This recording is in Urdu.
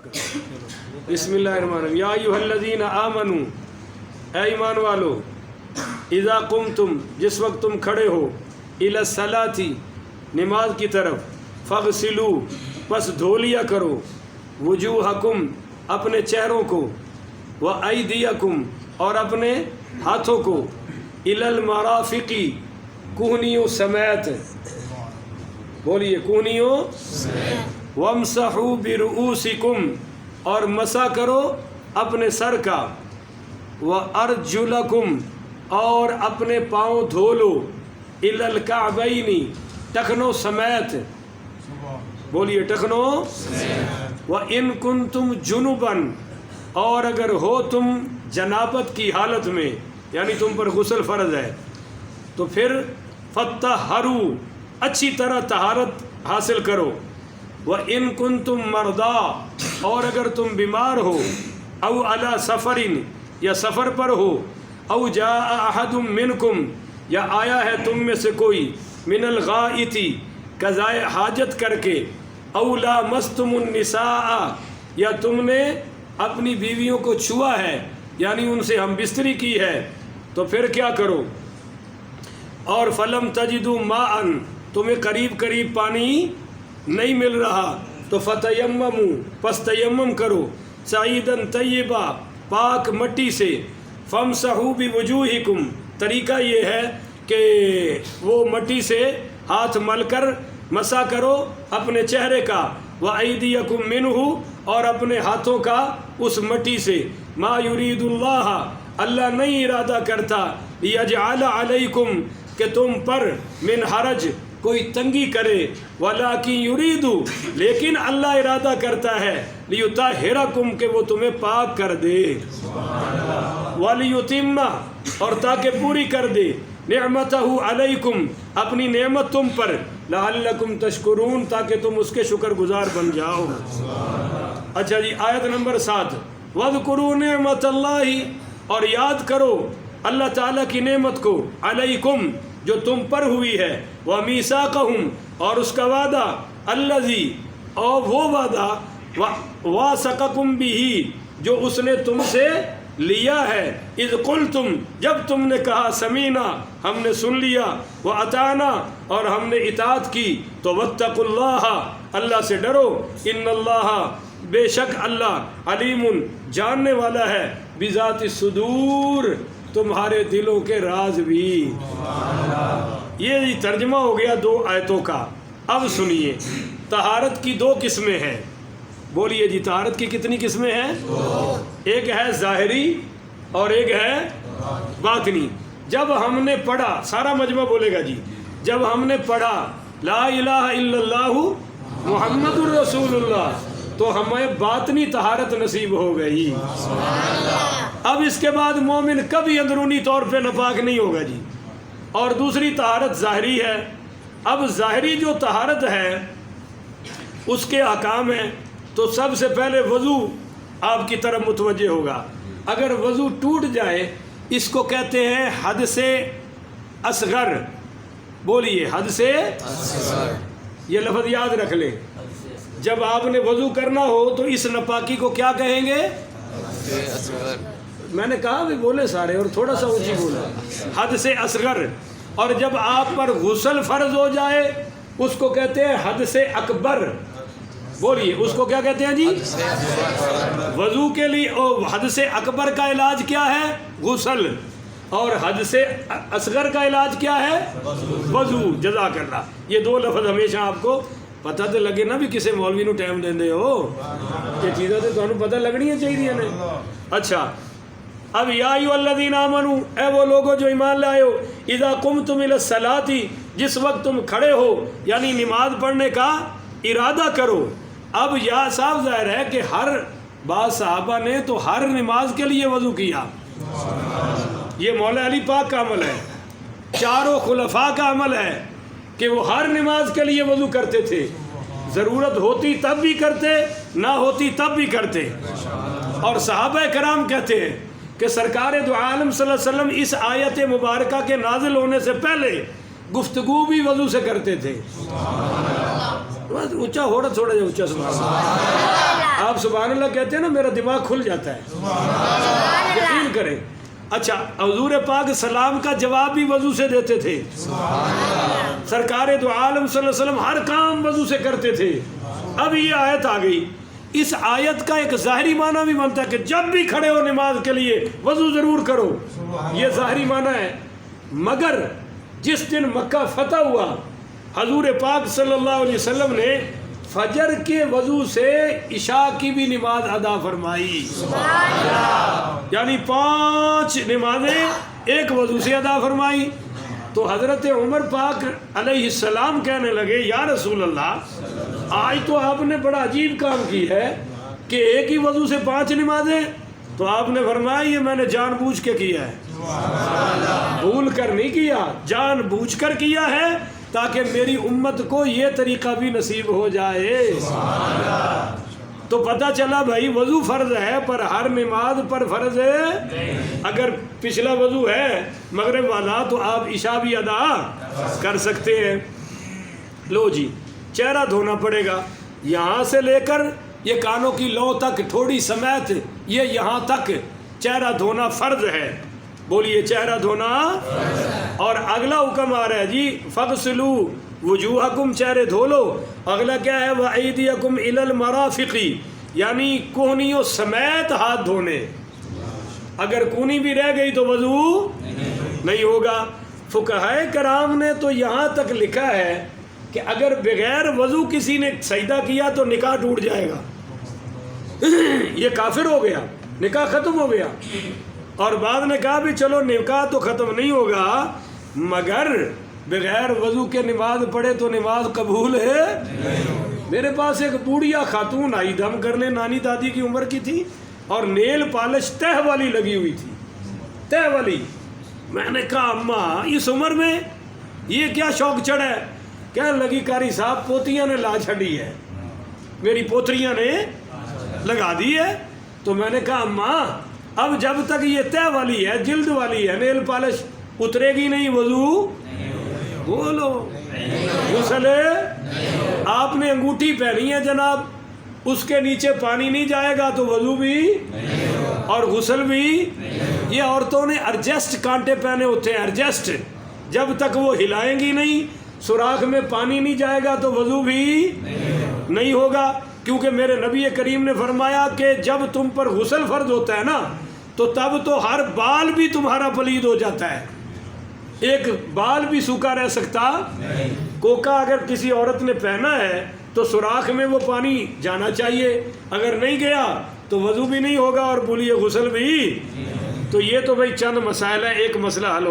بسم اللہ الرحمن الرحیم یا ایھا الذین آمنو، اے ایمان والو، اذا قمتم، جس وقت تم کھڑے ہو، الی الصلاۃ، نماز کی طرف، فاغسلوا، پس دھو لیا کرو، وجوہکم، اپنے چہروں کو، وایدیکم، اور اپنے ہاتھوں کو، الی المرافق، کوہنیوں سمیت، بولیے کوہنیوں، وامسحوا برؤوسکم، اور مسح کرو اپنے سر کا، وارجلکم، اور اپنے پاؤں دھو لو، الی الکعبین، ٹخنوں سمیت، بولیے ٹخنوں، وان کنتم جنبا، اور اگر ہو تم جنابت کی حالت میں، یعنی تم پر غسل فرض ہے، تو پھر فطہروا، اچھی طرح طہارت حاصل کرو، وَإِن كُنتُم مَرْضَىٰ، اور اگر تم بیمار ہو، او علی سفر، یا سفر پر ہو، او جاء احد منکم، یا آیا ہے تم میں سے کوئی، من الغائط، قضائے حاجت کر کے، او لامستم النساء، یا تم نے اپنی بیویوں کو چھوا ہے، یعنی ان سے ہم بستری کی ہے، تو پھر کیا کرو، اور فلم تجدوا ماء، تمہیں قریب قریب پانی نہیں مل رہا، تو فتیمموا، پس تیمم کرو، سعیداً طیبا، پاک مٹی سے، فامسحوا بوجوہکم، طریقہ یہ ہے کہ وہ مٹی سے ہاتھ مل کر مسح کرو اپنے چہرے کا، وایدیکم منہ، اور اپنے ہاتھوں کا اس مٹی سے، ما یرید اللہ نہیں ارادہ کرتا، لیجعل علیکم، کہ تم پر، من حرج، کوئی تنگی کرے، ولیکن یرید، لیکن اللہ ارادہ کرتا ہے، لیطہرکم، کہ وہ تمہیں پاک کر دے، ولیتم، اور تاکہ پوری کر دے، نعمتہ علیکم، اپنی نعمت تم پر، لعلکم تشکرون، تاکہ تم اس کے شکر گزار بن جاؤ۔ اچھا جی، آیت نمبر 7، وَاذْكُرُوا نِعْمَةَ اللَّهِ، اور یاد کرو اللہ تعالیٰ کی نعمت کو، علیکم، جو تم پر ہوئی ہے، وَمِيثَاقَهُمْ، اور اس کا وعدہ، الَّذِي، اور وہ وعدہ، وَاثَقَكُمْ بِهِ، جو اس نے تم سے لیا ہے، اذ قلتم، جب تم نے کہا، سمینا، ہم نے سن لیا، وَأَطَعْنَا، اور ہم نے اطاعت کی، تو وَاتَّقُوا اللَّهَ، اللہ سے ڈرو، ان اللہ، بے شک اللہ، علیم، جاننے والا ہے، بذات الصدور، تمہارے دلوں کے راز بھی۔ یہ ترجمہ ہو گیا 2 آیتوں کا۔ اب سنیے، طہارت کی 2 قسمیں ہیں، بولیے جی، طہارت کی کتنی قسمیں ہیں؟ ایک ہے ظاہری اور ایک ہے باطنی۔ جب ہم نے پڑھا، سارا مجمع بولے گا جی، جب ہم نے پڑھا لا الہ الا اللہ محمد الرسول اللہ، تو ہمیں باطنی طہارت نصیب ہو گئی۔ اب اس کے بعد مومن کبھی اندرونی طور پہ ناپاک نہیں ہوگا جی۔ اور دوسری طہارت ظاہری ہے۔ اب ظاہری جو طہارت ہے اس کے احکام ہیں، تو سب سے پہلے وضو آپ کی طرف متوجہ ہوگا۔ اگر وضو ٹوٹ جائے، اس کو کہتے ہیں حدث اصغر، بولیے حدث اصغر، یہ لفظ یاد رکھ لیں۔ جب آپ نے وضو کرنا ہو تو اس ناپاکی کو کیا کہیں گے؟ میں نے کہا بھی بولے سارے، اور تھوڑا سا اونچی بولا، حدث اصغر۔ اور جب آپ پر غسل فرض ہو جائے، اس کو کہتے ہیں حدث اکبر، بولیے اس کو کیا کہتے ہیں جی؟ وضو کے لیے حدث اکبر کا علاج کیا ہے؟ غسل، اور حدث اصغر کا علاج کیا ہے؟ وضو۔ جزاک اللہ۔ یہ 2 لفظ ہمیشہ آپ کو پتہ تو لگے نا بھی کسے مولوی نو ٹائم دیندے ہو، یہ چیزیں تو تمہیں پتہ لگنی چاہیے نے۔ اچھا، اب یا ایھا الذین آمنو، اے وہ لوگو جو ایمان لائے ہو، اذا قمتم الی الصلاۃ، جس وقت تم کھڑے ہو، یعنی نماز پڑھنے کا ارادہ کرو۔ اب یہ صاف ظاہر ہے کہ ہر بعض صحابہ نے تو ہر نماز کے لیے وضو کیا، یہ مولا علی پاک کا عمل ہے، 4 خلفاء کا عمل ہے کہ وہ ہر نماز کے لیے وضو کرتے تھے، ضرورت ہوتی تب بھی کرتے، نہ ہوتی تب بھی کرتے۔ اور صحابہ کرام کہتے ہیں کہ سرکار دو عالم صلی اللہ علیہ وسلم اس آیت مبارکہ کے نازل ہونے سے پہلے گفتگو بھی وضو سے کرتے تھے۔ اونچا ہو رہا، تھوڑا جا اونچا سبحان اللہ۔ آپ سبحان اللہ کہتے ہیں نا میرا دماغ کھل جاتا ہے، یقین کریں۔ اچھا، حضور پاک سلام کا جواب بھی وضو سے دیتے تھے، سرکار دو عالم صلی اللہ علیہ وسلم ہر کام وضو سے کرتے تھے۔ اب یہ آیت آ گئی، اس آیت کا ایک ظاہری معنی بھی بنتا ہے کہ جب بھی کھڑے ہو نماز کے لیے وضو ضرور کرو، یہ ظاہری معنی ہے۔ مگر جس دن مکہ فتح ہوا، حضور پاک صلی اللہ علیہ وسلم نے فجر کے وضو سے عشاء کی بھی نماز ادا فرمائی، یعنی 5 نمازیں ایک وضو سے ادا فرمائی۔ تو حضرت عمر پاک علیہ السلام کہنے لگے یا رسول اللہ، آج تو آپ نے بڑا عجیب کام کی ہے کہ ایک ہی وضو سے 5 نمازیں۔ تو آپ نے فرمایا یہ میں نے جان بوجھ کے کیا ہے، بھول کر نہیں کیا، جان بوجھ کر کیا ہے تاکہ میری امت کو یہ طریقہ بھی نصیب ہو جائے۔ تو پتہ چلا بھائی وضو فرض ہے پر ہر نماز پر فرض ہے۔ اگر پچھلا وضو ہے مغرب والا تو آپ عشاء بھی ادا کر سکتے ہیں۔ لو جی، چہرہ دھونا پڑے گا، یہاں سے لے کر یہ کانوں کی لو تک تھوڑی سمیت یہ یہاں تک چہرہ دھونا فرض ہے۔ بولیے چہرہ دھونا۔ اور اگلا حکم آ رہا ہے جی فغسلوا وجوہکم، چہرے دھو لو۔ اگلا کیا ہے وایدیکم الی المرافق، یعنی کونیوں سمیت ہاتھ دھونے۔ اگر کونی بھی رہ گئی تو وضو نہیں ہوگا۔ فقہائے کرام نے تو یہاں تک لکھا ہے کہ اگر بغیر وضو کسی نے سجدہ کیا تو نکاح ٹوٹ جائے گا، یہ کافر ہو گیا، نکاح ختم ہو گیا۔ اور بعد نے کہا بھی چلو نکاح تو ختم نہیں ہوگا مگر بغیر وضو کے نماز پڑھے تو نماز قبول ہے۔ میرے پاس ایک بوڑھیا خاتون آئی دم کرنے، نانی دادی کی عمر کی تھی اور نیل پالش تہ والی لگی ہوئی تھی، تہ والی۔ میں نے کہا اماں اس عمر میں یہ کیا شوق چڑھا ہے؟ کہنے لگی قاری صاحب پوتیاں نے لا چھڑی ہے، میری پوتریاں نے لگا دی ہے۔ تو میں نے کہا اماں اب جب تک یہ تہ والی ہے، جلد والی ہے، نیل پالش اترے گی نہیں، وضو بولو غسل آپ نے انگوٹھی پہنی ہے جناب، اس کے نیچے پانی نہیں جائے گا تو وضو بھی اور غسل بھی۔ یہ عورتوں نے ارجسٹ کانٹے پہنے ہوتے ہیں، ارجسٹ، جب تک وہ ہلائیں گی نہیں، سوراخ میں پانی نہیں جائے گا تو وضو بھی نہیں ہوگا۔ کیونکہ میرے نبی کریم نے فرمایا کہ جب تم پر غسل فرض ہوتا ہے نا تو تب تو ہر بال بھی تمہارا پلید ہو جاتا ہے، ایک بال بھی سوکھا رہ سکتا۔ کوکا اگر کسی عورت نے پہنا ہے تو سوراخ میں وہ پانی جانا چاہیے، اگر نہیں گیا تو وضو بھی نہیں ہوگا اور بولیے غسل بھی۔ تو یہ تو بھائی چند مسائل ہیں، ایک مسئلہ حل ہوگا۔